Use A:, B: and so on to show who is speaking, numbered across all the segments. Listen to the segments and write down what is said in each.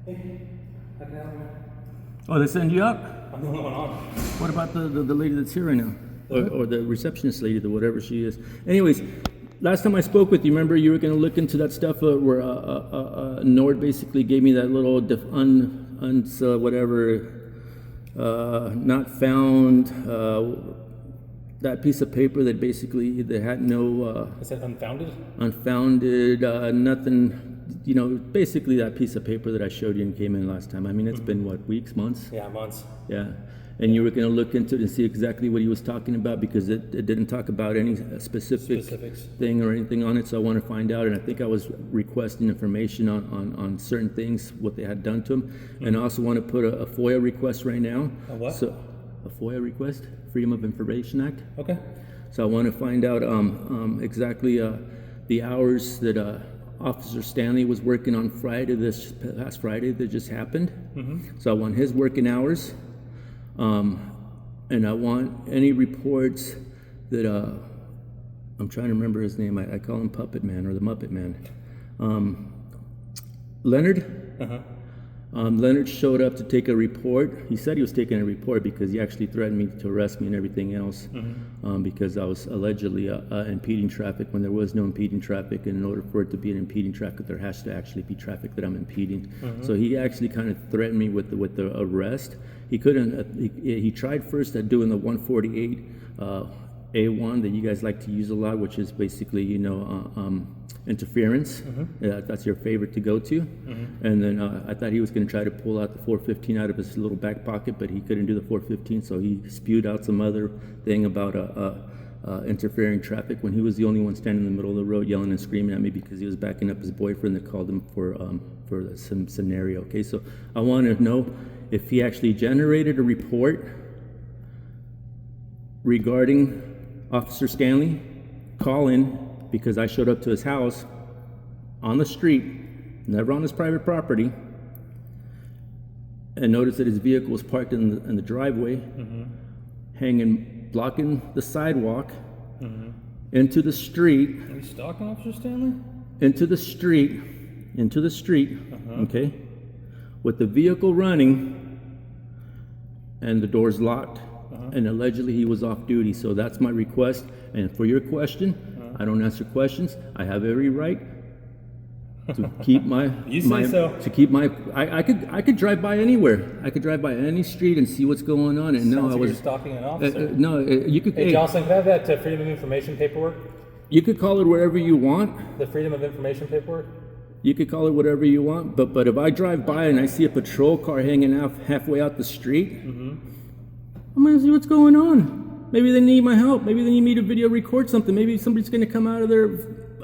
A: Hey, how can I help you?
B: Oh, they send you up?
A: I'm the only one on.
B: What about the lady that's here right now? Or the receptionist lady, the whatever she is. Anyways, last time I spoke with you, remember you were going to look into that stuff where Nord basically gave me that little not found, that piece of paper that basically they had no...
A: Is that unfounded?
B: Unfounded, nothing... You know, basically that piece of paper that I showed you and came in last time. I mean, it's been what, weeks, months?
A: Yeah, months.
B: Yeah. And you were going to look into it and see exactly what he was talking about because it didn't talk about any specifics thing or anything on it. So I want to find out. And I think I was requesting information on certain things, what they had done to him. Mm-hmm. And I also want to put a FOIA request right now.
A: A what?
B: So, a FOIA request, Freedom of Information Act.
A: Okay.
B: So I want to find out exactly the hours that Officer Stanley was working on Friday, this past Friday that just happened. Mm-hmm. So I want his working hours. And I want any reports that, I'm trying to remember his name. I call him Puppet Man or the Muppet Man. Leonard? Uh-huh. Leonard showed up to take a report. He said he was taking a report because he actually threatened me to arrest me and everything else, because I was allegedly impeding traffic when there was no impeding traffic. And in order for it to be an impeding traffic, there has to actually be traffic that I'm impeding. So he actually kind of threatened me with the arrest. He couldn't. He tried first at doing the 148 A1 that you guys like to use a lot, which is basically, you know, interference. That's your favorite to go to. And then I thought he was going to try to pull out the 415 out of his little back pocket, but he couldn't do the 415, so he spewed out some other thing about interfering traffic when he was the only one standing in the middle of the road yelling and screaming at me because he was backing up his boyfriend that called him for some scenario. Okay, so I want to know if he actually generated a report regarding Officer Stanley. Call in, because I showed up to his house on the street, never on his private property, and noticed that his vehicle was parked in the driveway, blocking the sidewalk, into the street.
A: Are you stalking Officer Stanley?
B: Into the street, okay, with the vehicle running and the doors locked, and allegedly he was off duty. So that's my request. And for your question, I don't answer questions. I have every right to keep my I could drive by anywhere. I could drive by any street and see what's going on. And
A: no, I was stalking an officer.
B: You could.
A: Hey, Jocelyn, can I have that Freedom of Information paperwork?
B: You could call it whatever you want.
A: The Freedom of Information paperwork.
B: You could call it whatever you want. But if I drive by and I see a patrol car hanging out halfway out the street, I'm gonna see what's going on. Maybe they need my help. Maybe they need me to video record something. Maybe somebody's going to come out of there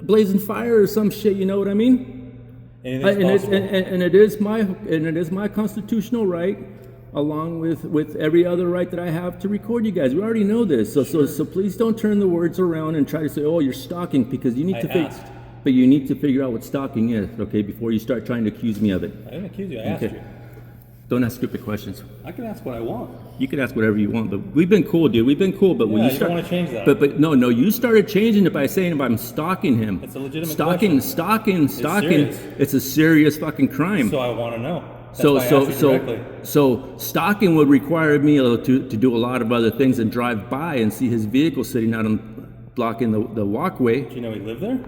B: blazing fire or some shit. You know what I mean? And it is my constitutional right, along with every other right that I have to record you guys. We already know this. So please don't turn the words around and try to say, oh, you're stalking, because you need but you need to figure out what stalking is, okay, before you start trying to accuse me of it.
A: I didn't accuse you. I asked you.
B: Don't ask stupid questions.
A: I can ask what I want.
B: You can ask whatever you want, but we've been cool, dude. We've been cool, but when you start,
A: don't want to change that.
B: But no, you started changing it by saying if I'm stalking him.
A: It's a legitimate question.
B: Stalking. It's a serious fucking crime.
A: So I want to know.
B: So stalking would require me to do a lot of other things and drive by and see his vehicle sitting out and blocking the walkway.
A: Do you know he lived there?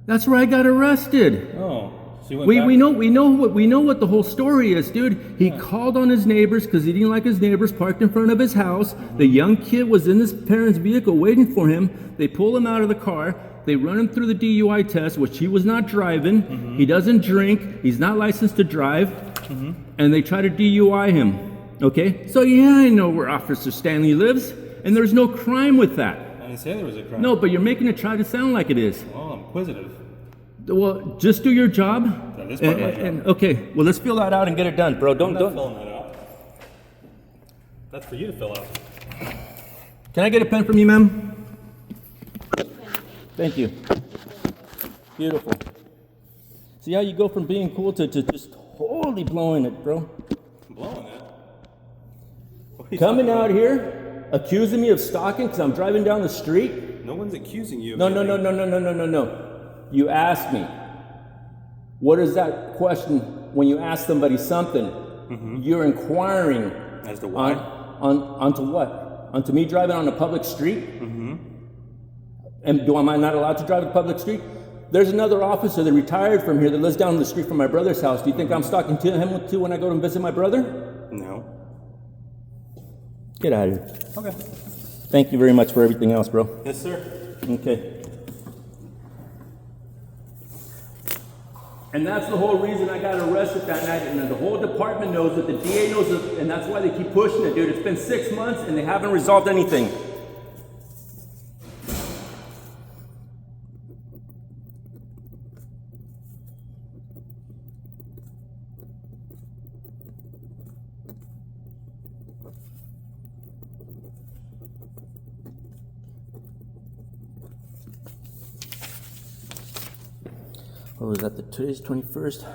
B: That's where I got arrested.
A: Oh. So
B: we know what the whole story is, dude. He called on his neighbors because he didn't like his neighbors parked in front of his house. The young kid was in his parents' vehicle waiting for him. They pull him out of the car. They run him through the DUI test, which he was not driving. He doesn't drink. He's not licensed to drive. And they try to DUI him. Okay? So yeah, I know where Officer Stanley lives, and there's no crime with that.
A: I didn't say there was a crime.
B: No, but you're making it try to sound like it is.
A: Oh, I'm inquisitive.
B: Well, just do your job.
A: That is part of my job.
B: Okay, well, let's fill that out and get it done, bro.
A: I'm not filling that out. That's for you to fill out.
B: Can I get a pen from you, ma'am? Thank you. Beautiful. See how you go from being cool to just totally blowing it, bro?
A: Blowing it?
B: Coming out here, accusing me of stalking because I'm driving down the street?
A: No one's accusing you of
B: No. You asked me, what does that question when you ask somebody something, you're inquiring
A: As to why?
B: onto what? Onto me driving on a public street? And am I not allowed to drive a public street? There's another officer that retired from here that lives down the street from my brother's house. Do you think I'm stalking him too when I go to visit my brother?
A: No.
B: Get out of here.
A: Okay.
B: Thank you very much for everything else, bro.
A: Yes, sir.
B: Okay. And that's the whole reason I got arrested that night, and the whole department knows it, the DA knows it, and that's why they keep pushing it, dude. It's been 6 months and they haven't resolved anything. What was that? Today's 21st? 21st.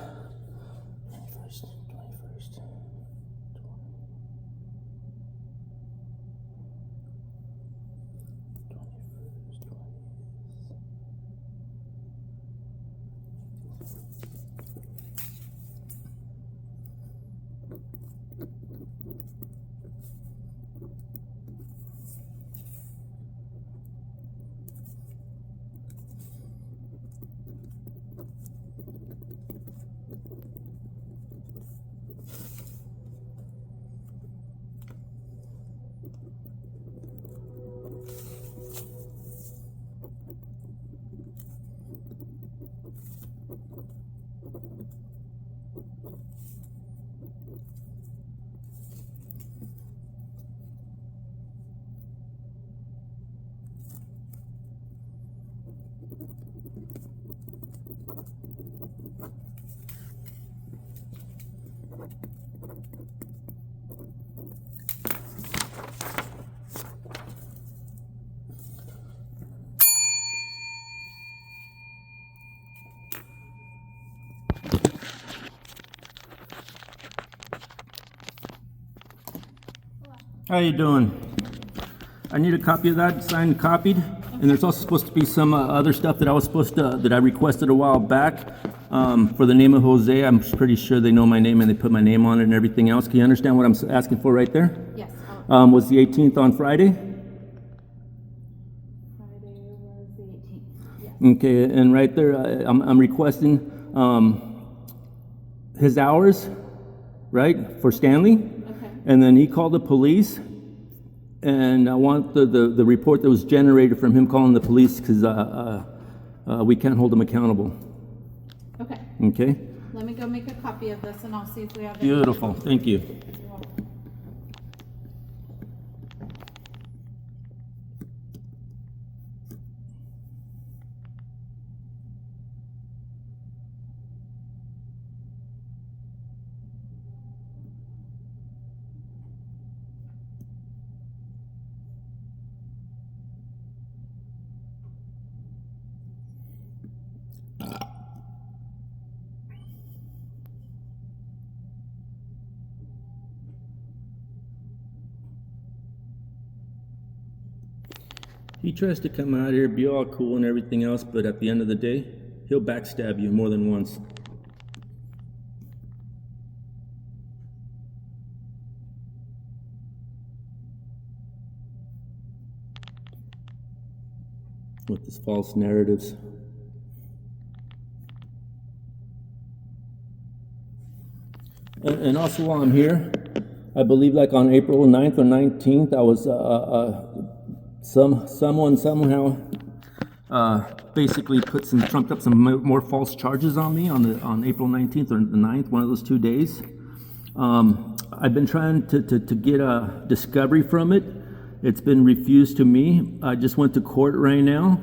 B: How you doing? I need a copy of that, signed and copied. And there's also supposed to be some other stuff that I requested a while back for the name of Jose. I'm pretty sure they know my name and they put my name on it and everything else. Can you understand what I'm asking for right there?
C: Yes.
B: Was the 18th on Friday?
C: Friday was the 18th. Yes.
B: Okay, and right there, I'm requesting his hours, right, for Stanley.
C: Okay.
B: And then he called the police, and I want the report that was generated from him calling the police because we can't hold him accountable.
C: Okay.
B: Okay?
C: Let me go make a copy of this and I'll see if we have it.
B: Beautiful. Thank you.
C: You're welcome.
B: He tries to come out here, be all cool and everything else, but at the end of the day, he'll backstab you more than once. With his false narratives. And also while I'm here, I believe like on April 9th or 19th, I was someone somehow basically trumped up some more false charges on me on April 19th or the 9th, one of those 2 days. I've been trying to get a discovery from it. It's been refused to me. I just went to court right now.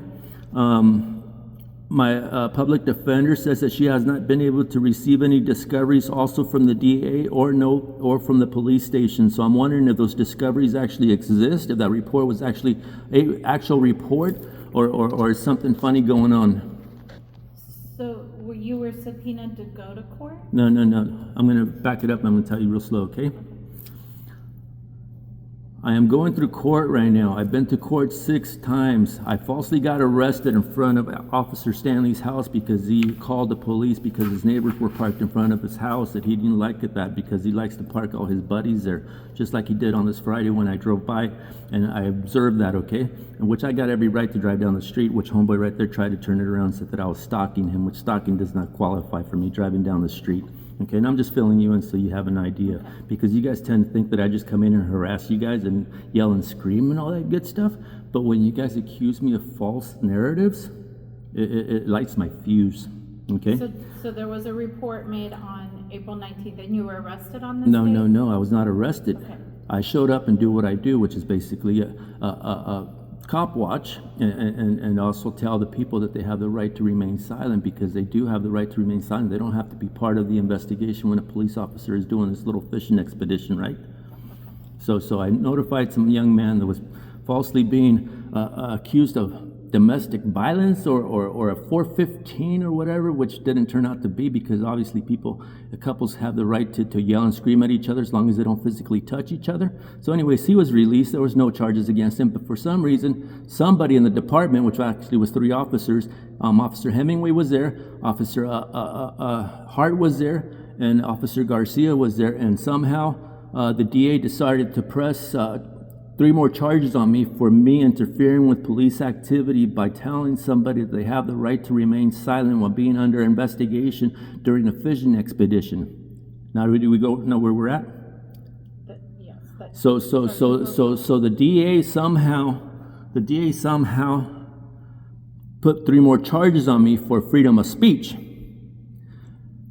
B: My public defender says that she has not been able to receive any discoveries also from the DA or from the police station. So I'm wondering if those discoveries actually exist, if that report was actually an actual report, or is something funny going on.
C: So you were subpoenaed to go to court?
B: No. I'm going to back it up. I'm going to tell you real slow, okay? I am going through court right now. I've been to court 6 times. I falsely got arrested in front of Officer Stanley's house because he called the police because his neighbors were parked in front of his house, that he didn't like it that because he likes to park all his buddies there, just like he did on this Friday when I drove by, and I observed that, okay? And which I got every right to drive down the street, which homeboy right there tried to turn it around and said that I was stalking him, which stalking does not qualify for me driving down the street. Okay, and I'm just filling you in so you have an idea, because you guys tend to think that I just come in and harass you guys and yell and scream and all that good stuff, but when you guys accuse me of false narratives, it lights my fuse, okay?
C: So there was a report made on April 19th and you were arrested on this
B: No,
C: date?
B: no, I was not arrested.
C: Okay.
B: I showed up and do what I do, which is basically a cop watch, and also tell the people that they have the right to remain silent, because they do have the right to remain silent. They don't have to be part of the investigation when a police officer is doing this little fishing expedition, right? So I notified some young man that was falsely being accused of domestic violence or a 415 or whatever, which didn't turn out to be, because obviously couples have the right to yell and scream at each other as long as they don't physically touch each other. So anyways, he was released. There was no charges against him, but for some reason, somebody in the department, which actually was 3 officers, Officer Hemingway was there, Officer Hart was there, and Officer Garcia was there, and somehow the DA decided to press 3 more charges on me for me interfering with police activity by telling somebody that they have the right to remain silent while being under investigation during a fishing expedition. Now, do we go know where we're at?
C: Yes.
B: So the DA somehow put 3 more charges on me for freedom of speech.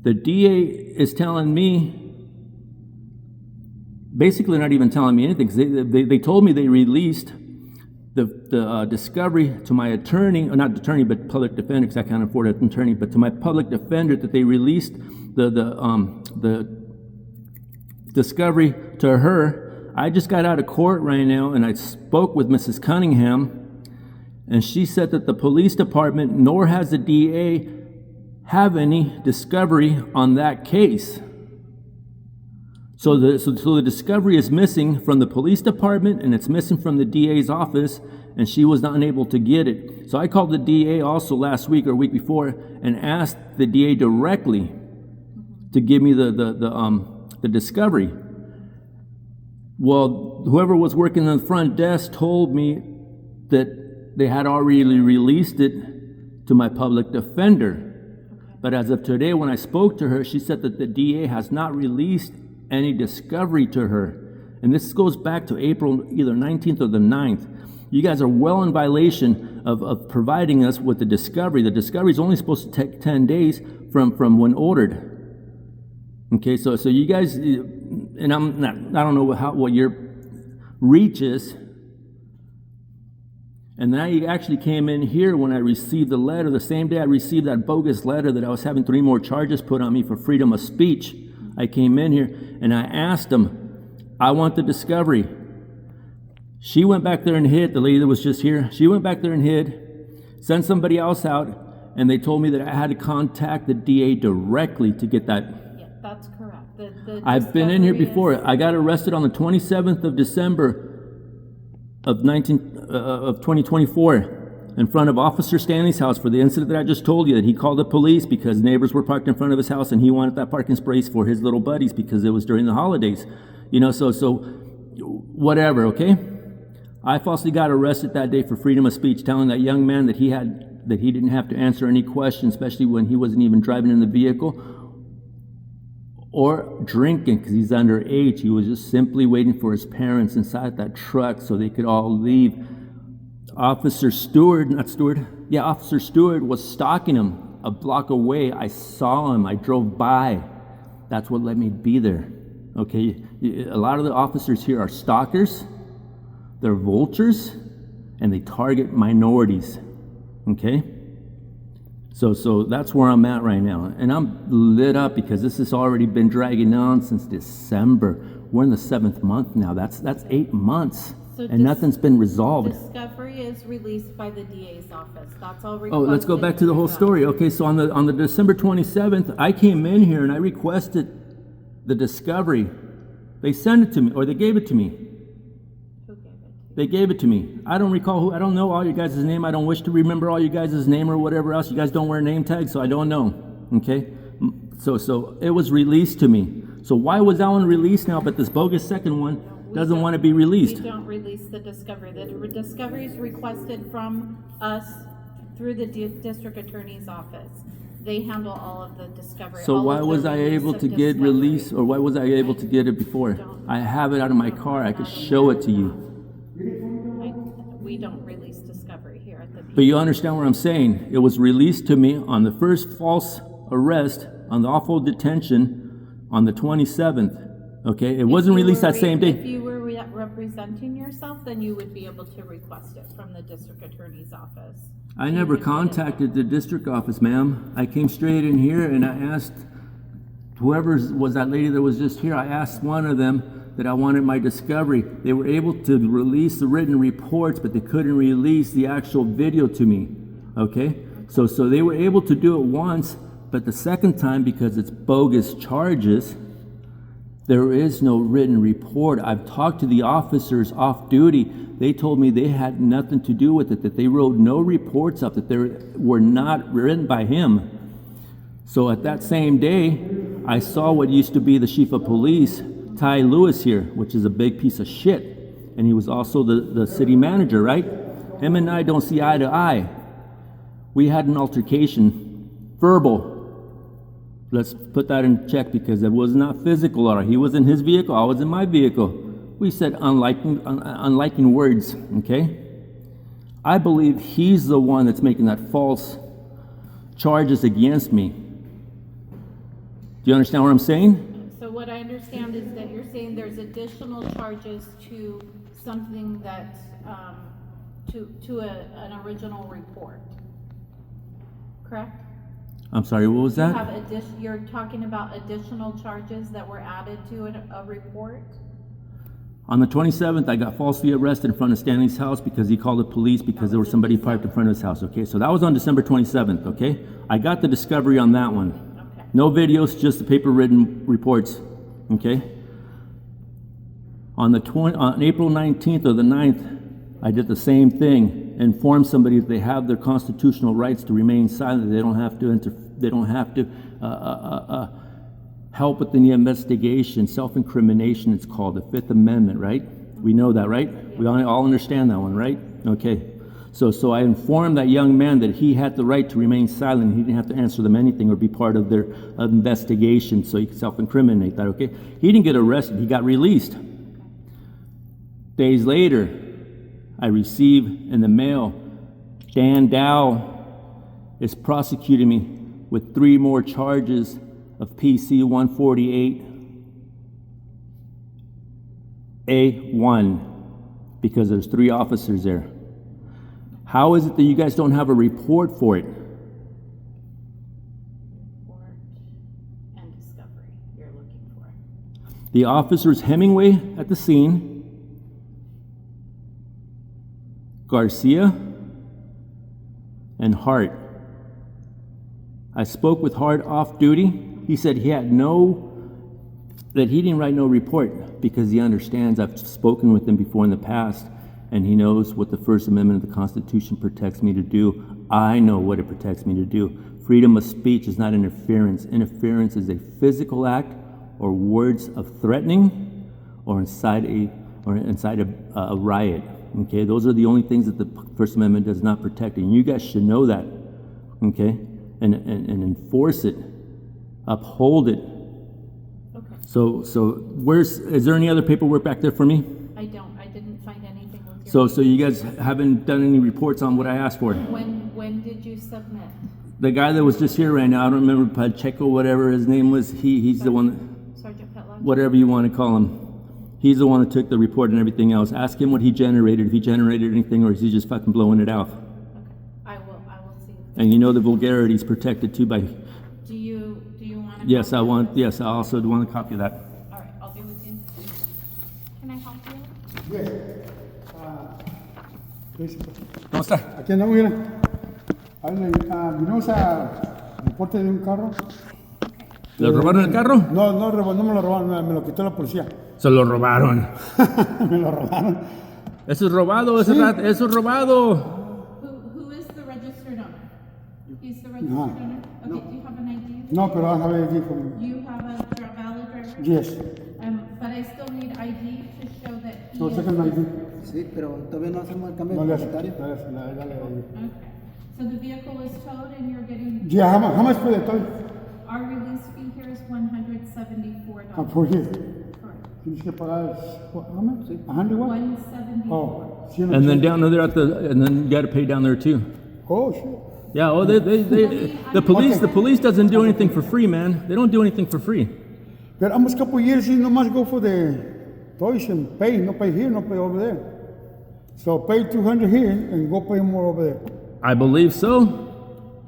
B: The DA is telling me, basically not even telling me anything, because they told me they released the discovery to my attorney, or not attorney, but public defender, because I can't afford an attorney, but to my public defender, that they released the discovery to her. I just got out of court right now, and I spoke with Mrs. Cunningham, and she said that the police department, nor has the DA, have any discovery on that case. So the discovery is missing from the police department, and it's missing from the DA's office, and she was not unable to get it. So I called the DA also last week or week before and asked the DA directly to give me the discovery. Well, whoever was working on the front desk told me that they had already released it to my public defender. But as of today, when I spoke to her, she said that the DA has not released any discovery to her. And this goes back to April either 19th or the 9th. You guys are well in violation of providing us with the discovery. The discovery is only supposed to take 10 days from when ordered. Okay, so you guys, and I don't know what your reach is. And then I actually came in here when I received the letter, the same day I received that bogus letter that I was having 3 more charges put on me for freedom of speech. I came in here and I asked them, I want the discovery. She went back there and hid, the lady that was just here, she went back there and hid, sent somebody else out, and they told me that I had to contact the DA directly to get that.
C: Yeah, that's correct.
B: I've been in here before. I got arrested on the 27th of December of 2024 in front of Officer Stanley's house for the incident that I just told you, that he called the police because neighbors were parked in front of his house and he wanted that parking space for his little buddies because it was during the holidays. You know, so whatever, okay? I falsely got arrested that day for freedom of speech, telling that young man that he didn't have to answer any questions, especially when he wasn't even driving in the vehicle or drinking because he's underage. He was just simply waiting for his parents inside that truck so they could all leave. Officer Stewart was stalking him a block away. I saw him. I drove by. That's what let me be there. Okay, a lot of the officers here are stalkers. They're vultures, and they target minorities. Okay, so that's where I'm at right now, and I'm lit up because this has already been dragging on since December. We're in the 7th month now. That's 8 months. And nothing's been resolved.
C: Discovery is released by the DA's office. That's all requested.
B: Oh, let's go back to the whole story. Okay, so on the December 27th, I came in here and I requested the discovery. They sent it to me, or they gave it to me. They gave it to me. I don't recall who, I don't know all your guys' name. I don't wish to remember all you guys' name or whatever else. You guys don't wear name tags, so I don't know. Okay? So it was released to me. So why was that one released now, but this bogus second one doesn't want to be released?
C: We don't release the discovery. The discovery is requested from us through the district attorney's office. They handle all of the discovery.
B: So
C: all
B: why
C: of the
B: was I
C: release
B: able
C: of
B: to get
C: discovery.
B: released, or why was I able to get it before? I have it out of my car. I could show it to you.
C: We don't release discovery here at the PD.
B: But you understand what I'm saying? It was released to me on the first false arrest, on the awful detention, on the 27th. Okay, it wasn't released that same
C: If
B: day.
C: you were representing yourself, then you would be able to request it from the district attorney's office.
B: I
C: You
B: never
C: would get it.
B: contacted the district office, ma'am. I came straight in here and I asked whoever was that lady that was just here, I asked one of them that I wanted my discovery. They were able to release the written reports, but they couldn't release the actual video to me. Okay? So they were able to do it once, but the second time, because it's bogus charges, there is no written report. I've talked to the officers off duty. They told me they had nothing to do with it, that they wrote no reports up, that they were not written by him. So at that same day, I saw what used to be the chief of police, Ty Lewis here, which is a big piece of shit. And he was also the city manager, right? Him and I don't see eye to eye. We had an altercation, verbal. Let's put that in check because it was not physical. Or he was in his vehicle, I was in my vehicle. We said unliking words, okay? I believe he's the one that's making that false charges against me. Do you understand what I'm saying?
C: So what I understand is that you're saying there's additional charges to something that, an original report, correct?
B: I'm sorry, what was
C: You
B: that?
C: have you're talking about additional charges that were added to a report?
B: On the 27th, I got falsely arrested in front of Stanley's house because he called the police because there was somebody parked in front of his house, okay? So that was on December 27th, okay? I got the discovery on that one.
C: Okay.
B: No videos, just the paper-written reports, okay? On April 19th or the 9th, I did the same thing. Inform somebody that they have their constitutional rights to remain silent. They don't have to help with the investigation. Self-incrimination, it's called the Fifth Amendment, right? We know that, right? We all understand that one, right? Okay. So I informed that young man that he had the right to remain silent. He didn't have to answer them anything or be part of their investigation, so he could self-incriminate that, okay? He didn't get arrested. He got released. Days later, I receive in the mail, Dan Dow is prosecuting me with 3 more charges of PC 148A1 because there's 3 officers there. How is it that you guys don't have a report for it?
C: Report and discovery you're looking for.
B: The officers Hemingway at the scene, Garcia, and Hart. I spoke with Hart off duty. He said he didn't write no report because he understands. I've spoken with him before in the past, and he knows what the First Amendment of the Constitution protects me to do. I know what it protects me to do. Freedom of speech is not interference. Interference is a physical act or words of threatening or incite a riot. Okay, those are the only things that the First Amendment does not protect, and you guys should know that. Okay, and enforce it, uphold it.
C: Okay.
B: So is there any other paperwork back there for me?
C: I didn't find anything with your.
B: So you guys haven't done any reports on what I asked for?
C: When did you submit?
B: The guy that was just here right now, I don't remember, Pacheco, whatever his name was, he's the one,
C: Sergeant Petlock?
B: whatever you want to call him. He's the one that took the report and everything else. Ask him what he generated, if he generated anything, or is he just fucking blowing it out?
C: Okay, I will see.
B: And you know the vulgarity is protected too by.
C: Do you want to?
B: Yes, I also want a copy of that.
C: All right, I'll be with you. Can I help you?
D: Yes.
B: ¿Cómo está?
D: Aquí andamos, mira. Vinimos a reporte de un carro.
B: ¿Le robaron el carro?
D: No me lo robaron, me lo quitó la policía.
B: Se lo robaron.
D: Me lo robaron.
B: Eso es robado,
D: Sí.
B: eso es robado.
C: Who is the registered owner? He's the registered
D: No.
C: owner? Okay, do you have an ID?
D: No, pero I have a ID for me.
C: You have a valid driver?
D: Yes.
C: But I still need ID to show that he
D: No,
C: is.
D: second ID.
E: Sí, pero todavía no hacemos el cambio
D: No
E: de
D: le hace.
E: propietario.
D: Dale ID.
C: Okay. So the vehicle is towed and you're getting,
D: Yeah, how much for the toy?
C: our release fee here is $174.
D: For here.
C: Correct.
D: Tienes que pagar, how much? 100 what?
C: 174.
D: Oh,
B: And then down there and then you got to pay down there too.
D: Oh, shit.
B: Yeah, oh, the police doesn't do anything for free, man. They don't do anything for free.
D: But almost couple years, you no must go for the toys and pay. No pay here, no pay over there. So pay 200 here and go pay more over there.
B: I believe so.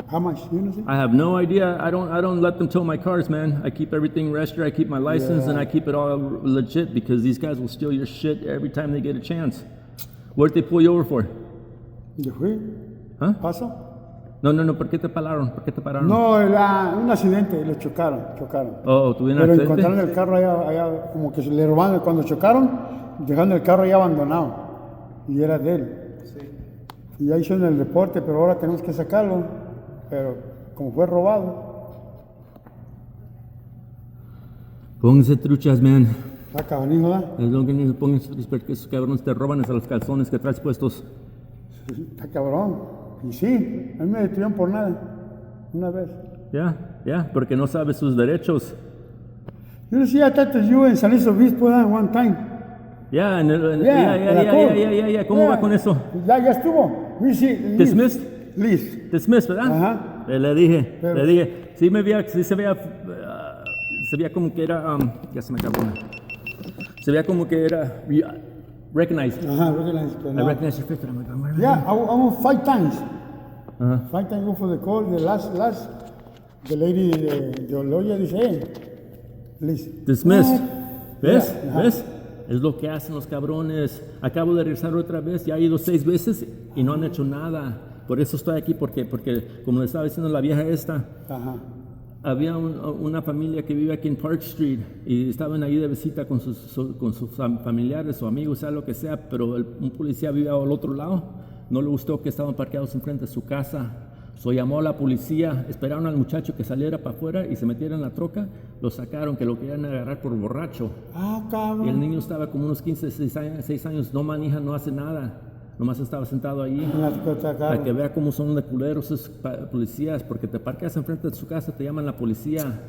D: How much? You know?
B: I have no idea. I don't let them tow my cars, man. I keep everything registered. I keep my license and I keep it all legit because these guys will steal your shit every time they get a chance. What did they pull you over for?
D: ¿De free?
B: Huh?
D: ¿Pasa?
B: No, ¿por qué te pararon? ¿Por qué te pararon?
D: No, un accidente, lo chocaron.
B: Oh, tuvieron
D: Pero
B: un accidente.
D: encontraron el carro allá, como que se le robaron cuando chocaron, dejando el carro ya abandonado. Y era de él. Y ya hicieron el reporte, pero ahora tenemos que sacarlo. Pero como fue robado,
B: Pónganse truchas, man.
D: está cabanijo, ¿verdad?
B: Es lo que ni pónganse truchas porque esos cabrones te roban hasta los calzones que traes puestos.
D: Está cabrón. Y sí, a mí me detuvieron por nada. Una vez.
B: Ya, porque no sabes sus derechos.
D: You see, I talked to you in San Luis Obispo one time.
B: Ya,
D: en la court.
B: ya. ¿Cómo va con eso?
D: Ya estuvo. You see,
B: Dismissed?
D: Liz.
B: Dismissed, ¿verdad?
D: Ajá.
B: Le dije. Sí se veía como que era, ya se me acabó. Se veía como que era recognized.
D: Ajá, recognize, pero
B: I
D: no.
B: recognize your face, but I'm like, where am I?
D: Yeah, I went 5 times.
B: Ajá.
D: 5 times go for the call. The last, the lady, the lawyer dice, hey, Liz.
B: Dismissed. ¿Ves?
D: Yeah, ajá.
B: ¿Ves? Es lo que hacen los cabrones. Acabo de regresar otra vez, ya he ido 6 veces y no han hecho nada. Por eso estoy aquí, porque como le estaba diciendo la vieja esta,
D: Ajá.
B: había una familia que vive aquí en Park Street y estaban ahí de visita con sus familiares o amigos, sea lo que sea, pero un policía vive al otro lado. No le gustó que estaban parqueados enfrente de su casa. So llamó a la policía, esperaron al muchacho que saliera para afuera y se metiera en la troca. Lo sacaron, que lo querían agarrar por borracho.
D: Ah,
B: Y el
D: cabrón.
B: niño estaba como unos 15, 6 años, no maneja, no hace nada. Nomás estaba sentado ahí. Para que vea cómo son de culeros esos policías, porque te parqueas enfrente de su casa, te llaman la policía.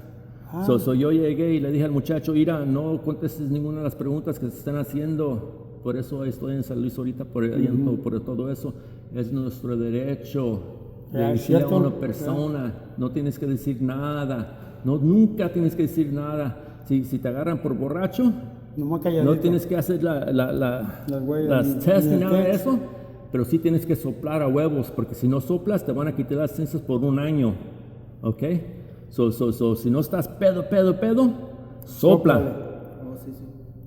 B: So yo llegué y le dije al muchacho, mira, no contestes ninguna de las preguntas que se están haciendo. Por eso estoy en San Luis ahorita, por todo eso. Es nuestro derecho de decirle a una persona, no tienes que decir nada. No, nunca tienes que decir nada. Si te agarran por borracho, no tienes que hacer las tests ni nada de eso, pero sí tienes que soplar a huevos, porque si no soplas te van a quitar las licencias por 1 año, ¿ok? Si no estás pedo, sopla.
E: Oh, sí.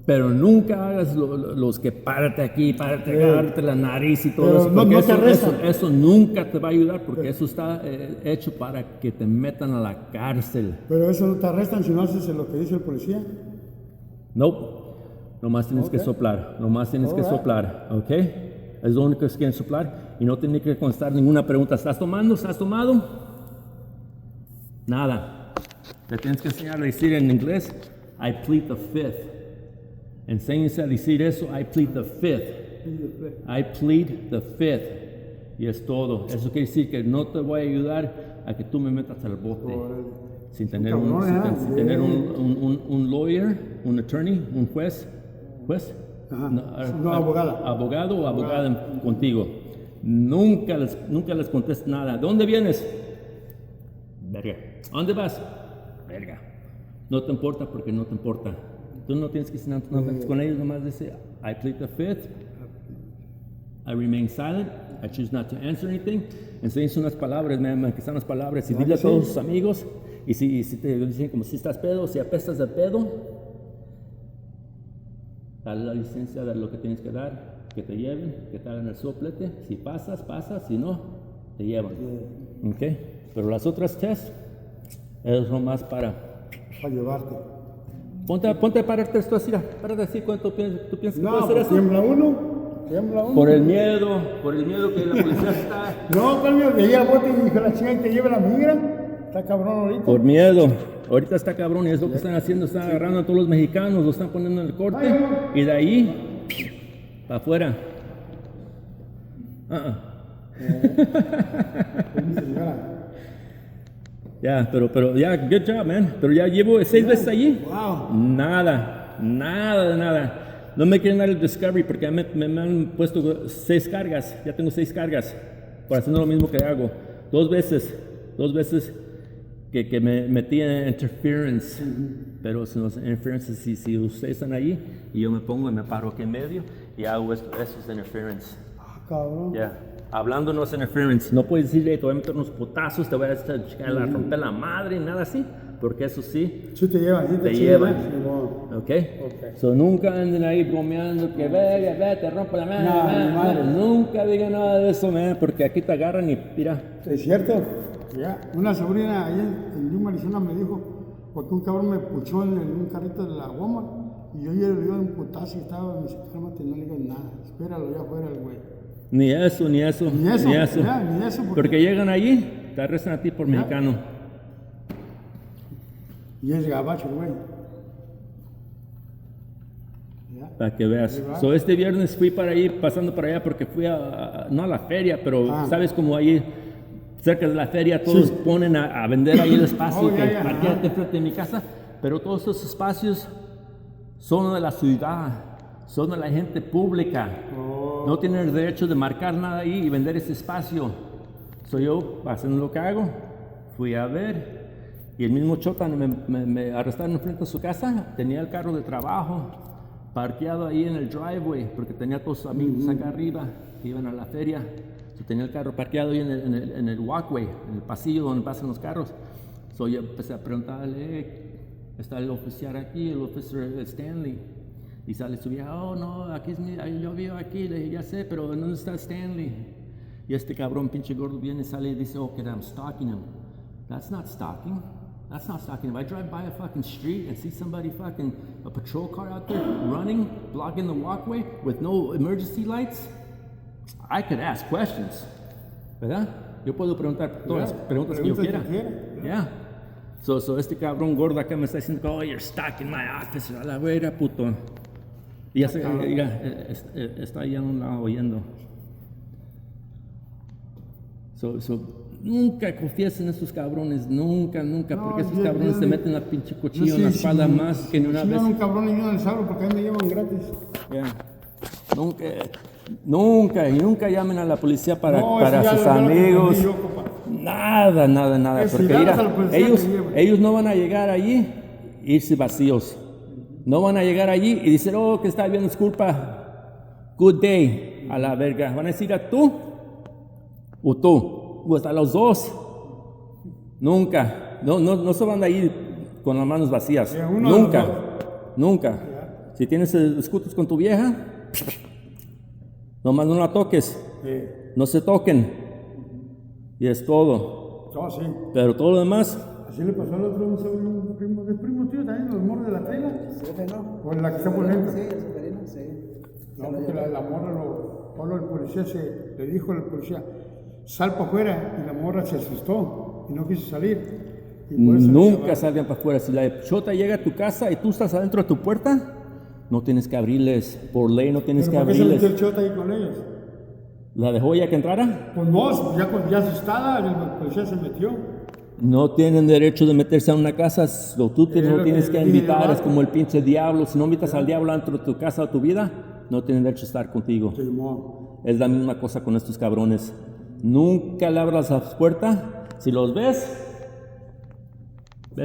B: Pero nunca hagas los que párate aquí, agarrarte la nariz y todo
D: Pero
B: eso,
D: no
B: porque
D: te arrestan.
B: eso nunca te va a ayudar, porque eso está hecho para que te metan a la cárcel.
D: Pero eso no te arrestan si no haces lo que dice el policía.
B: Nope. Nomás tienes que soplar, ¿ok? Es lo único que quieren soplar y no tiene que contestar ninguna pregunta. ¿Estás tomando? ¿Estás tomado? Nada. Te tienes que enseñar a decir en inglés, I plead the fifth. Enséñense a decir eso, I plead the fifth. I plead the fifth. Y es todo. Eso quiere decir que no te voy a ayudar a que tú me metas al bote. Sin tener un lawyer, un attorney, un juez.
D: Ajá. No, abogada.
B: Abogado o abogada contigo. Nunca les contestes nada. ¿De dónde vienes? Verga. ¿A dónde vas? Verga. No te importa porque no te importa. Tú no tienes que decir nada con ellos, nomás dice, I plead the fifth. I remain silent. I choose not to answer anything. Enséñense unas palabras, que están las palabras. Y dile a todos sus amigos. Y si te dicen como si estás pedo, si apestas de pedo, dale la licencia de lo que tienes que dar, que te lleven, que te hagan el soplete. Si pasas, si no, te llevan. ¿Ok? Pero las otras tests, es nomás para
D: llevarte.
B: Ponte a pararte esto así, párate así, ¿cuánto tú piensas que puede
D: No,
B: hacer
D: pues
B: eso?
D: tiembla uno. tiembla uno.
B: Por el miedo que la policía está.
D: No, Carlos, que llega el bote y dijo la chica y te lleva la migra. Está cabrón ahorita.
B: Por miedo. Ahorita está cabrón y es lo que están haciendo. Están agarrando a todos los mexicanos, los están poniendo en el corte y de ahí para afuera. Ya, pero ya, good job, man. Pero ya llevo 6 veces allí.
D: Wow.
B: Nada. No me quieren dar el discovery porque me han puesto 6 cargas. Ya tengo 6 cargas por haciendo lo mismo que hago. 2 veces que me metí en interference. Pero si los interferences, si ustedes están ahí y yo me pongo y me paro aquí en medio y hago esto, eso es interference.
D: Cabrón.
B: Ya. Hablando no es interference. No puedes decir, te voy a meter unos putazos, te voy a romper la madre, nada así. Porque eso sí,
D: Sí te llevan, sí
B: te
D: chingan,
B: llevan.
D: Simón.
B: ¿Ok? So, nunca anden ahí bromeando que ve, te rompo la madre.
D: No, ni madre.
B: Nunca digan nada de eso, man, porque aquí te agarran y mira.
D: Es cierto. Ya. Una sobrina allá en Yuma, Arizona me dijo, porque un cabrón me puchó en un carrito de la Walmart y yo ya le dio un putazo y estaba, me dice, cálmate, no le digas nada, espéralo ya afuera el güey.
B: Ni eso.
D: Ni eso, ya, ni eso.
B: Porque llegan allí, te arrestan a ti por mexicano.
D: Y es gabacho, güey. Ya.
B: Para que veas.
D: Ahí va.
B: So, este viernes fui para ahí, pasando para allá, porque fui no a la feria, pero sabes como ahí, cerca de la feria, todos ponen a vender ahí el espacio que parqueate frente de mi casa, pero todos esos espacios son de la ciudad, son de la gente pública. No tienen el derecho de marcar nada ahí y vender ese espacio. Soy yo, haciendo lo que hago, fui a ver. Y el mismo Chotan me arrestaron frente a su casa. Tenía el carro de trabajo parqueado ahí en el driveway porque tenía todos sus amigos acá arriba que iban a la feria. Yo tenía el carro parqueado ahí en el walkway, en el pasillo donde pasan los carros. So yo empecé a preguntarle, está el oficial aquí, el oficial Stanley. Y sale su vieja, oh no, aquí es yo vivo aquí, le dije, ya sé, pero ¿dónde está Stanley? Y este cabrón pinche gordo viene, sale y dice, oh, que I'm stalking him. That's not stalking. That's not stalking. If I drive by a fucking street and see somebody a patrol car out there running, blocking the walkway with no emergency lights, I could ask questions. ¿Verdad? Yo puedo preguntar todas las preguntas que yo quiera. Yeah. So este cabrón gordo acá me está diciendo, oh, you're stalking my office. A la verga, puto. Y ya está ahí a un lado oyendo. Nunca confíes en esos cabrones, nunca, porque esos cabrones se meten la pinche cuchillo en la espalda más que ni una vez.
D: un cabrón y yo en el sabro porque ahí me llevan gratis.
B: Nunca llamen a la policía para sus amigos. Nada, porque mira, ellos no van a llegar allí e irse vacíos. No van a llegar allí y decir, oh, que está bien, disculpa, good day, a la verga. Van a decir a tú o tú, o hasta los dos. Nunca, no se van a ir con las manos vacías. Nunca. Si tienes discutos con tu vieja, nomás no la toques, no se toquen. Y es todo.
D: Sí.
B: Pero todo lo demás.
D: Así le pasó al otro un primo tío también, los morros de la tela.
E: Sí, no.
D: O la que está por dentro.
E: Sí, el sobrino, sí.
D: No, porque la morra el policía le dijo al policía, sal para afuera, y la morra se asustó y no quiso salir. Y por eso
B: nunca salgan para afuera. Si la chota llega a tu casa y tú estás adentro de tu puerta, no tienes que abrirles. Por ley no tienes que abrirles.
D: ¿Por qué se metió el chota ahí con ellos?
B: ¿La dejó ya que entrara?
D: Pues no, ya asustada, el policía se metió.
B: No tienen derecho de meterse a una casa, tú no tienes que invitar, es como el pinche diablo. Si no invitas al diablo dentro de tu casa o tu vida, no tienen derecho a estar contigo. Es la misma cosa con estos cabrones. Nunca le abras la puerta. Si los ves,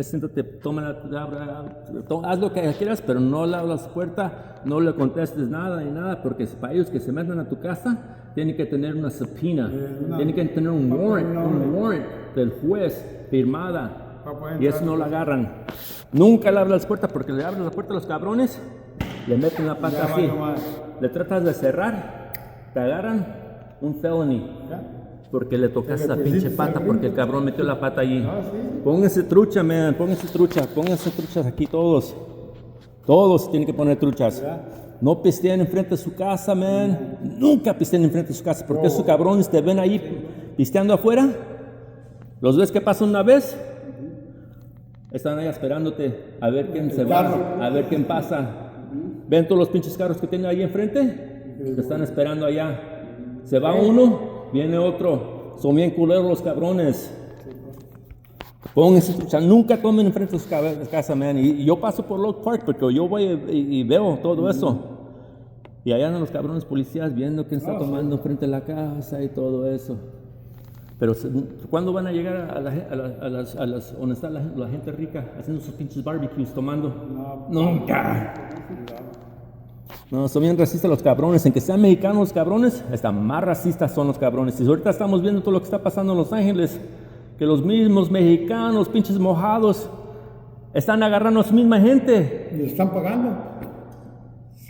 B: siéntate, haz lo que quieras, pero no le abras la puerta, no le contestes nada ni nada, porque para ellos que se metan a tu casa, tienen que tener una subpoena, tienen que tener un warrant del juez firmada, y eso no lo agarran. Nunca le abras la puerta, porque le abres la puerta a los cabrones, le meten la pata así, le tratas de cerrar, te agarran un felony. Porque le tocaste la pinche pata, porque el cabrón metió la pata allí. Pónganse trucha, man, pónganse truchas aquí todos. Todos tienen que poner truchas. No pisteen enfrente de su casa, man. Nunca pisteen enfrente de su casa, porque esos cabrones te ven ahí pisteando afuera. Los ves que pasan una vez. Están ahí esperándote a ver quién se va, a ver quién pasa. Ven todos los pinches carros que tienen ahí enfrente. Te están esperando allá. Se va uno, viene otro. Son bien culeros los cabrones. Pónganse trucha, nunca tomen enfrente de su casa, man. Y yo paso por Oak Park porque yo voy y veo todo eso. Y allá andan los cabrones policías viendo quién está tomando enfrente de la casa y todo eso. Pero ¿cuándo van a llegar a las donde está la gente rica haciendo sus pinches barbecues, tomando? Nunca. No, son bien racistas los cabrones. En que sean mexicanos los cabrones, hasta más racistas son los cabrones. Y ahorita estamos viendo todo lo que está pasando en Los Ángeles, que los mismos mexicanos, pinches mojados, están agarrando a su misma gente.
D: Y están pagando.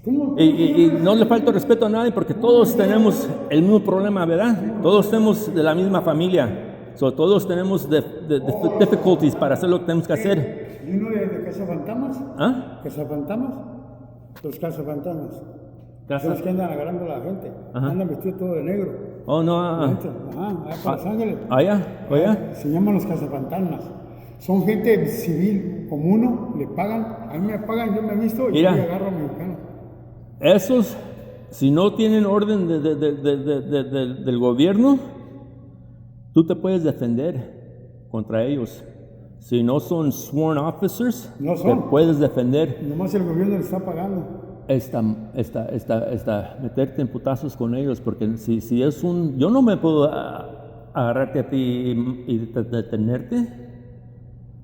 D: ¿Cómo?
B: Y no le falta respeto a nadie porque todos tenemos el mismo problema, ¿verdad? Todos tenemos de la misma familia. Todos tenemos difficulties para hacer lo que tenemos que hacer.
D: ¿Y uno de cazafantasmas?
B: ¿Ah?
D: ¿Cazafantasmas? Los cazafantasmas.
B: Casa-
D: Los que andan agarrando a la gente.
B: Ajá.
D: Andan vestidos todo de negro.
B: Oh, no.
D: Ajá, allá para Los Ángeles.
B: Allá.
D: Se llaman los cazafantasmas. Son gente civil como uno, le pagan. A mí me pagan, yo me he visto y
B: Mira.
D: yo agarro a mexicanos.
B: Esos, si no tienen orden del gobierno, tú te puedes defender contra ellos. Si no son sworn officers,
D: No son.
B: te puedes defender.
D: Nomás el gobierno le está pagando.
B: Meterte en putazos con ellos, porque si es un... Yo no me puedo agarrarte a ti y detenerte.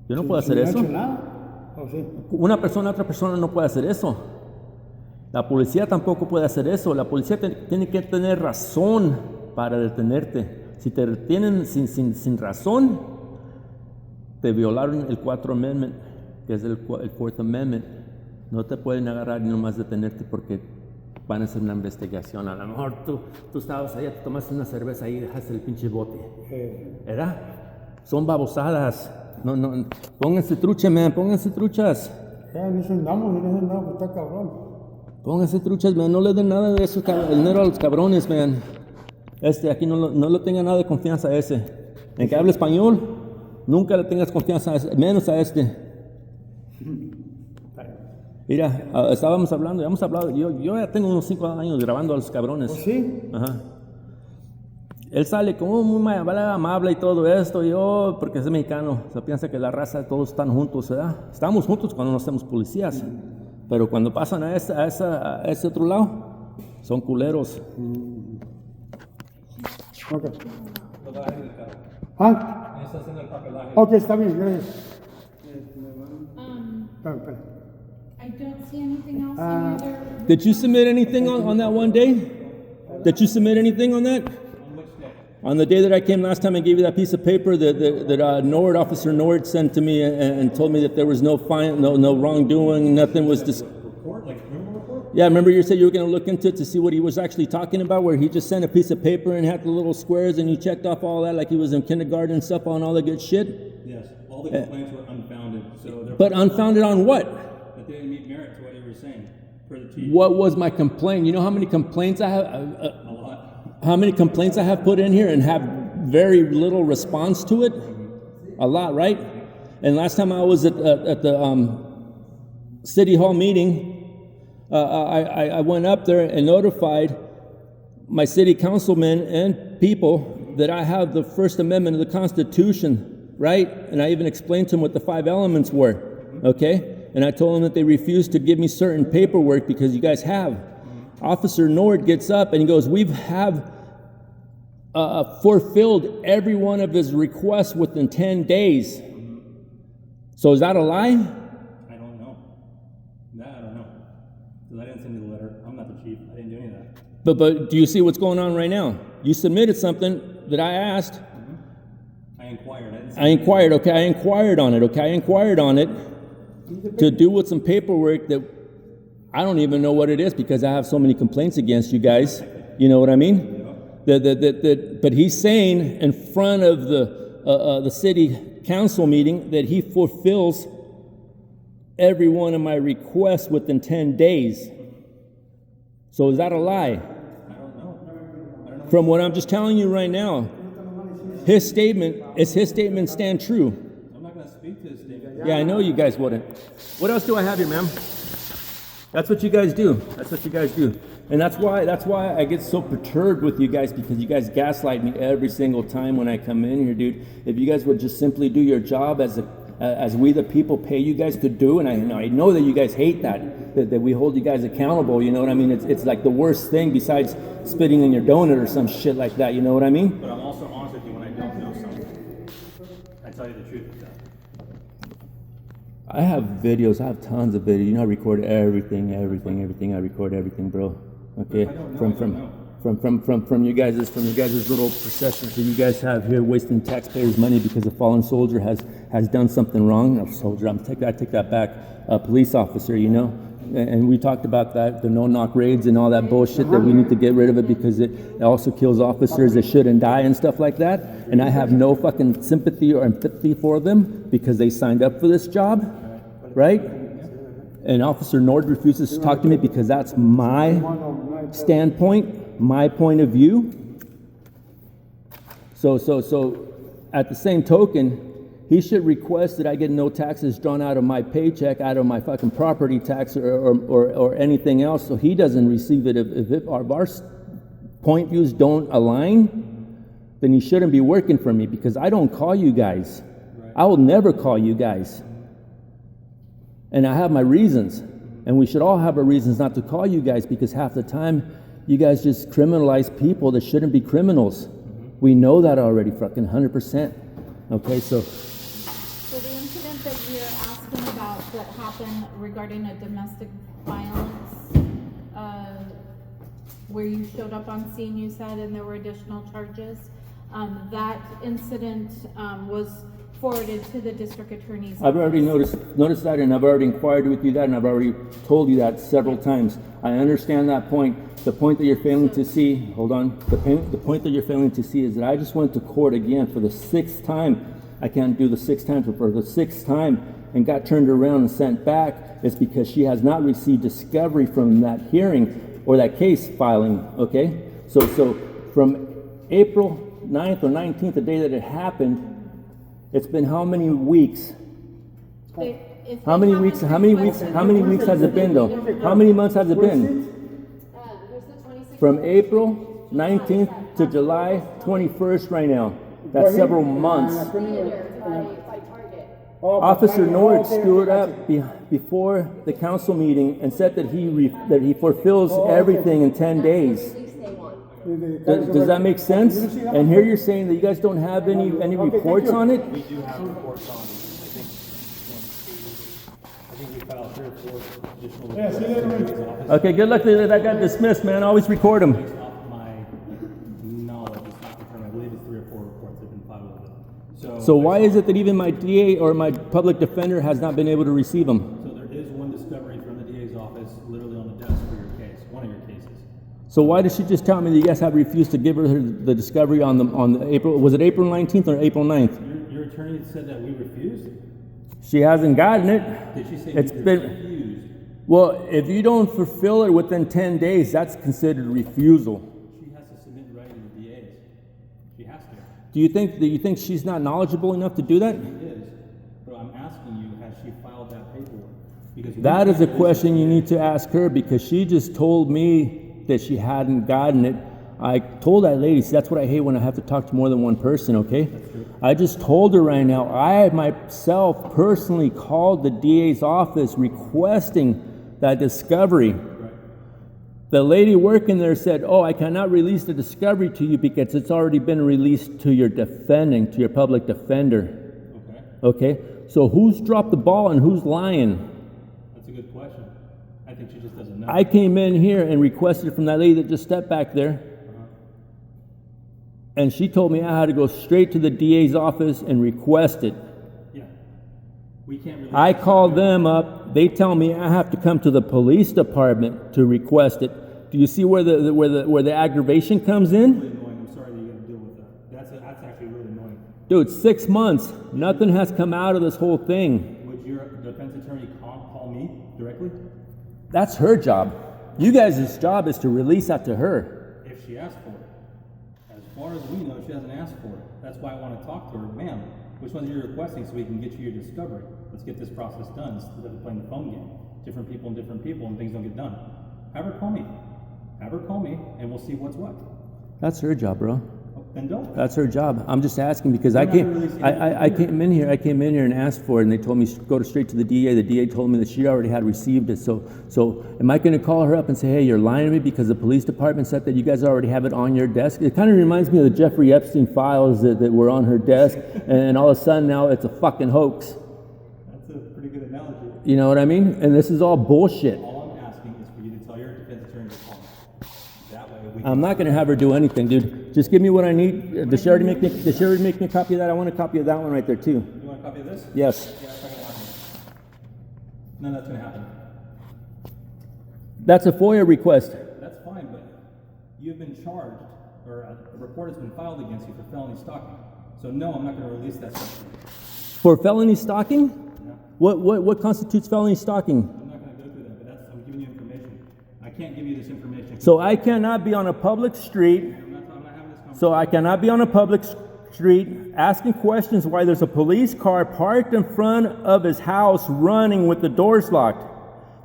B: Yo no puedo hacer eso.
D: No ha hecho nada. ¿O sí?
B: Una persona a otra persona no puede hacer eso. La policía tampoco puede hacer eso. La policía tiene que tener razón para detenerte. Si te detienen sin razón, te violaron el 4th Amendment, que es el 4th Amendment. No te pueden agarrar y nomás detenerte porque van a hacer una investigación. A lo mejor tú estabas allá, te tomaste una cerveza ahí y dejaste el pinche bote. ¿Verdad? Son babosadas. No, pónganse truchas, man, pónganse truchas.
D: Ya, en eso andamos, pues está cabrón.
B: Pónganse truchas, man, no le den nada de eso, el dinero a los cabrones, man. Aquí no le tenga nada de confianza a ese. En que hable español, nunca le tengas confianza a ese, menos a este. Mira, hemos hablado, yo ya tengo unos 5 años grabando a los cabrones.
D: ¿Oh, sí?
B: Ajá. Él sale como muy amable y todo esto, porque es mexicano, se piensa que la raza todos están juntos, ¿verdad? Estamos juntos cuando no somos policías, pero cuando pasan a ese otro lado, son culeros.
D: Ok.
A: Lo va a dejar en el carro.
D: Ah,
A: Ahí está haciendo el papelaje.
D: ok, está bien, gracias. Espera.
C: I don't see anything else on the other.
B: Did you submit anything on that one day? Did you submit anything on that? On the day that I came last time, I gave you that piece of paper that Nord, Officer Nord sent to me and told me that there was no wrongdoing, nothing was
A: Report, like criminal report?
B: Yeah, remember you said you were going to look into it to see what he was actually talking about, where he just sent a piece of paper and had the little squares and you checked off all that like he was in kindergarten and stuff on all the good shit?
A: Yes, all the complaints were unfounded, so they're...
B: But unfounded on what?
A: That they didn't meet merit to what you were saying, per the chief.
B: What was my complaint? You know how many complaints I have?
A: A lot.
B: How many complaints I have put in here and have very little response to it? A lot, right? And last time I was at the city hall meeting, I went up there and notified my city councilmen and people that I have the First Amendment of the Constitution, right? And I even explained to them what the 5 elements were, okay? And I told them that they refused to give me certain paperwork because you guys have. Officer Nord gets up and he goes, we have fulfilled every one of his requests within 10 days. So is that a lie?
A: I don't know. That I don't know. Because I didn't send you the letter. I'm not the chief. I didn't do any of that.
B: But do you see what's going on right now? You submitted something that I asked.
A: I inquired. I didn't
B: I inquired, okay? I inquired on it, okay? I inquired on it to do with some paperwork that I don't even know what it is because I have so many complaints against you guys. You know what I mean? But he's saying in front of the city council meeting that he fulfills every one of my requests within 10 days. So is that a lie?
A: I don't know.
B: From what I'm just telling you right now, his statement stand true.
A: I'm not gonna speak to his statement.
B: Yeah, I know you guys wouldn't. What else do I have here, ma'am? That's what you guys do. That's what you guys do. And that's why I get so perturbed with you guys, because you guys gaslight me every single time when I come in here, dude. If you guys would just simply do your job as we the people pay you guys to do, and I know that you guys hate that we hold you guys accountable, you know what I mean? It's like the worst thing besides spitting in your donut or some shit like that, you know what I mean?
A: But I'm also honest with you when I don't know something. I tell you the truth with that.
B: I have videos. I have tons of videos. You know, I record everything. I record everything, bro. Okay, from you guys' little processions that you guys have here, wasting taxpayers' money because a fallen soldier has done something wrong. No, soldier, I take that back. A police officer, you know. And we talked about that, the no-knock raids and all that bullshit, that we need to get rid of it because it also kills officers that shouldn't die and stuff like that. And I have no fucking sympathy or empathy for them because they signed up for this job, right? And Officer Nord refuses to talk to me because that's my standpoint, my point of view. So at the same token, he should request that I get no taxes drawn out of my paycheck, out of my fucking property tax or anything else, so he doesn't receive it. If our point views don't align, then he shouldn't be working for me, because I don't call you guys. Right. I will never call you guys. And I have my reasons. And we should all have our reasons not to call you guys, because half the time you guys just criminalize people that shouldn't be criminals. Mm-hmm. We know that already, fucking 100%. Okay, so
C: the incident that you're asking about that happened regarding a domestic violence, where you showed up on scene, you said, and there were additional charges, that incident was forwarded to the district attorney's
B: I've already noticed that, and I've already inquired with you that, and I've already told you that several times. I understand that point. The point that you're failing to see, hold on, the point that you're failing to see is that I just went to court again for the 6th time. I can't do the 6 times, but for the 6th time, and got turned around and sent back. It's because she has not received discovery from that hearing or that case filing, okay? So from April 9th or 19th, the day that it happened, it's been how many weeks? How many weeks has it been, though? How many months has it been? From April 19th to July 21st right now. That's several months. Officer Nord stood up before the council meeting and said that he fulfills everything in 10 days. Does that make sense? And here you're saying that you guys don't have any reports on it?
A: We do have reports on it. I think we filed 3 or 4 additional reports.
B: Okay, good luck. That got dismissed, man. Always record them.
A: Based off my knowledge, it's not confirmed. I believe it's 3 or 4 reports that have been filed with it.
B: So why is it that even my DA or my public defender has not been able to receive them?
A: So there is one discovery from the DA's office literally on the desk for your case, one of your cases.
B: So why did she just tell me that you guys have refused to give her the discovery on the April? Was it April 19th or April 9th?
A: Your attorney said that we refused?
B: She hasn't gotten it.
A: Did she say
B: it's
A: we
B: been
A: refused?
B: Well, if you don't fulfill it within 10 days, that's considered refusal.
A: She has to submit writing to the DA's. She has to.
B: Do you think she's not knowledgeable enough to do that?
A: She is. But I'm asking you, has she filed that paperwork? Because
B: that is a question you need to ask her, because she just told me that she hadn't gotten it. I told that lady, see, that's what I hate when I have to talk to more than one person, okay? I just told her right now, I myself personally called the DA's office requesting that discovery.
A: Right.
B: The lady working there said, oh, I cannot release the discovery to you because it's already been released to your defending, to your public defender. Okay? So who's dropped the ball and who's lying?
A: That's a good question. I think she just doesn't know.
B: I came in here and requested from that lady that just stepped back there. And she told me I had to go straight to the DA's office and request it.
A: Yeah. We can't release
B: I called them up. They tell me I have to come to the police department to request it. Do you see where the aggravation comes in?
A: Really annoying. I'm sorry that you got to deal with that. That's actually really annoying.
B: Dude, 6 months. Nothing has come out of this whole thing.
A: Would your defense attorney call me directly?
B: That's her job. You guys' job is to release that to her.
A: If she asked for it. As far as we know, she hasn't asked for it. That's why I want to talk to her. Ma'am, which ones are you requesting so we can get you your discovery? Let's get this process done instead of playing the phone game. Different people and things don't get done. Have her call me. Have her call me and we'll see what's what.
B: That's her job, bro.
A: Then don't.
B: That's her job. I'm just asking because I came in here and asked for it, and they told me go straight to the DA. The DA told me that she already had received it. So am I going to call her up and say, hey, you're lying to me because the police department said that you guys already have it on your desk? It kind of reminds me of the Jeffrey Epstein files that were on her desk, and all of a sudden now it's a fucking hoax.
A: That's a pretty good analogy.
B: You know what I mean? And this is all bullshit.
A: All I'm asking is for you to tell your defense attorney to call me. That way we
B: I'm not going to have her do anything, dude. Just give me what I need. Does she already make me a copy of that? I want a copy of that one right there, too.
A: You want a copy of this?
B: Yes.
A: Yeah, that's not going to happen. None of that's going to happen.
B: That's a FOIA request.
A: That's fine, but you've been charged, or a report has been filed against you for felony stalking. So no, I'm not going to release that stuff to you.
B: For felony stalking?
A: No.
B: What constitutes felony stalking?
A: I'm not going to go through that, but I'm giving you information. I can't give you this information.
B: So I cannot be on a public street.
A: I'm not having this conversation.
B: So I cannot be on a public street asking questions why there's a police car parked in front of his house running with the doors locked.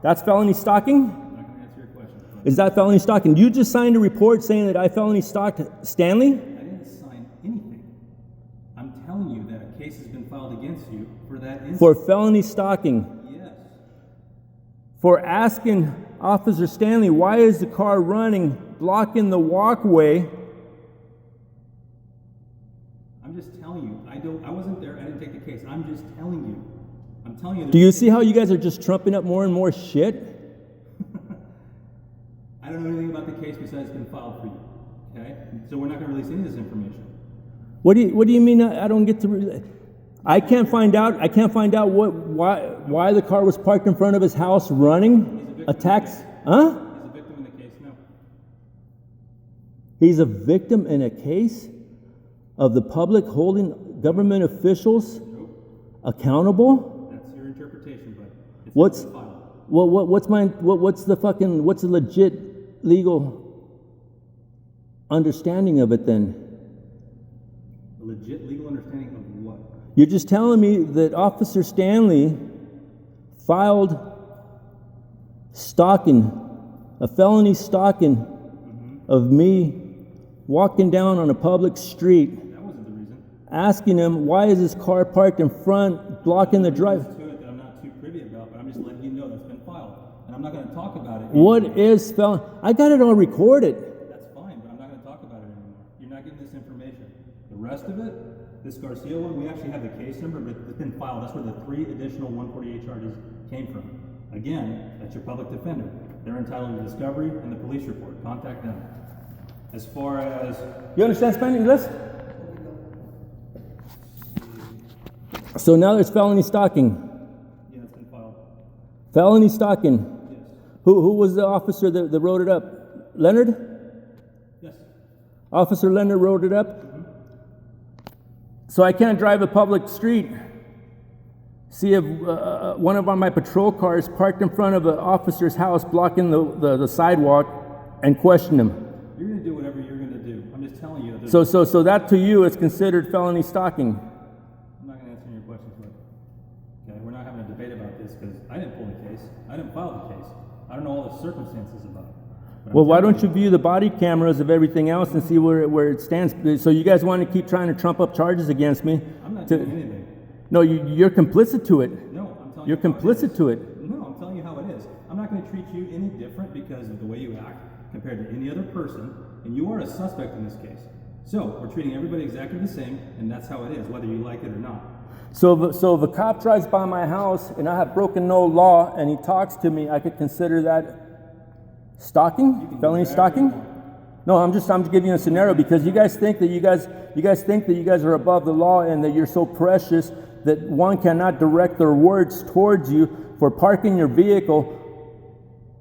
B: That's felony stalking?
A: I'm not going to answer your question.
B: Is that felony stalking? You just signed a report saying that I felony stalked Stanley?
A: I didn't sign anything. I'm telling you that a case has been filed against you for that incident.
B: For felony stalking?
A: Yes.
B: For asking Officer Stanley, why is the car running, blocking the walkway?
A: I'm just telling you. I wasn't there. I didn't take the case. I'm just telling you. I'm telling you.
B: Do you see how you guys are just trumping up more and more shit?
A: I don't know anything about the case besides it's been filed for you. Okay? So we're not going to release any of this information.
B: What do you mean I don't get to? I can't find out why the car was parked in front of his house running. A tax? Huh?
A: He's a victim in the case. No.
B: He's a victim in a case of the public holding government officials accountable?
A: That's your interpretation, but it's
B: What's
A: not filed.
B: what's the legit legal understanding of it then?
A: A legit legal understanding of what?
B: You're just telling me that Officer Stanley filed a felony stalking of me walking down on a public street,
A: That wasn't the reason.
B: asking him why is his car parked in front, blocking the drive.
A: There's to it that I'm not too privy about, but I'm just letting you know that's been filed, and I'm not going to talk about it.
B: What is felony? I got it all recorded.
A: That's fine, but I'm not going to talk about it anymore. You're not getting this information. The rest of it, this Garcia one, we actually have the case number, but it's been filed. That's where the 3 additional 148 charges came from. Again, that's your public defender. They're entitled to discovery and the police report. Contact them. As far as
B: You understand Spanish, English? So now there's felony stalking.
A: yeah, it's been filed.
B: Felony stalking.
A: Yes.
B: Who was the officer that wrote it up? Leonard?
A: Yes.
B: Officer Leonard wrote it up? So I can't drive a public street. See if one of my patrol cars parked in front of an officer's house blocking the sidewalk and question him.
A: You're going to do whatever you're going to do. I'm just telling you. That
B: So that to you is considered felony stalking.
A: I'm not going to answer your questions, but okay, we're not having a debate about this because I didn't pull the case. I didn't file the case. I don't know all the circumstances about it. But
B: Well,
A: I'm
B: why
A: telling
B: don't you view the body cameras of everything else and see where it stands? So you guys want to keep trying to trump up charges against me?
A: I'm not doing anything.
B: No, you're complicit to it.
A: No, I'm telling
B: You're
A: you. how it
B: complicit
A: is.
B: to it.
A: No, I'm telling you how it is. I'm not going to treat you any different because of the way you act compared to any other person, and you are a suspect in this case. So we're treating everybody exactly the same, and that's how it is, whether you like it or not.
B: So if a cop drives by my house and I have broken no law and he talks to me, I could consider that stalking, felony stalking. No, I'm just giving you a scenario because you guys think that you guys are above the law and that you're so precious that one cannot direct their words towards you for parking your vehicle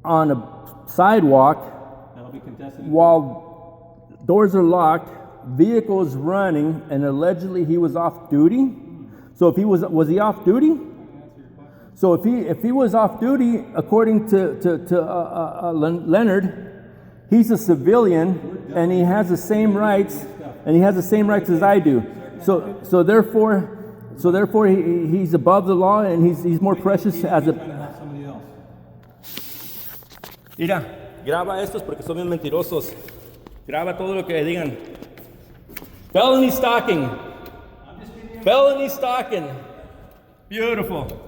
B: on a sidewalk
A: That'll be contested.
B: while doors are locked, vehicle is running, and allegedly he was off duty. So if he was he off duty? So if he was off duty, according to Leonard, he's a civilian and he has the same rights, as I do. So therefore he's above the law and he's more precious as a.
A: Somebody else.
B: Mira, graba estos porque son bien mentirosos. Graba todo lo que digan. Felony stalking. Felony stalking. Beautiful.